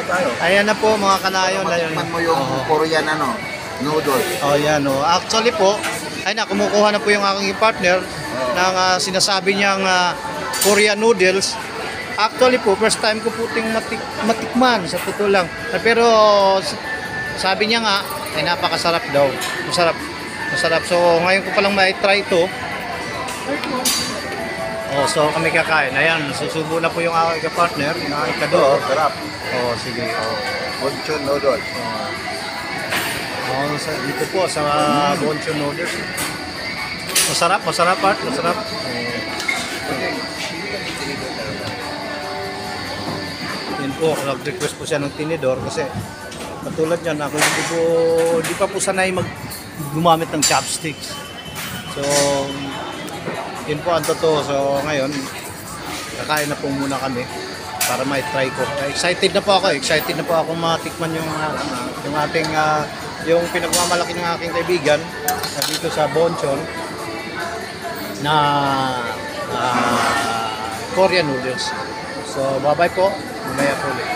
tayo. Ayan na po mga kanayon. Matikman mo yung Korean noodles. Oh, yan oh. Actually po, ay na kumukuha na po yung aking partner ng sinasabi niyang Korean noodles. Actually po, first time ko po ting matikman sa totoo lang. Pero sabi niya nga, ay napakasarap daw. Masarap. Masarap. So ngayon ko pa lang mai-try ito. Oh, so kami kakain. Ayan, susubo na po yung aking partner, yung aking kado. Sarap. Oh, sige. Oh. Bonchon noodles. Oh, dito po sa Bonchon noodles. Masarap, masarap part, masarap. Yan po, nag-request po siya ng tinidor kasi katulad yan, ako hindi pa po sanay gumamit ng chopsticks. So, yun po ang totoo. So, ngayon, kakain na po muna kami para mai-try ko. Excited na po ako matikman yung ating yung pinagmamalaki ng aking kaibigan dito sa Bonchon na Korean noodles. So, bye-bye po. Mamaya po ulit.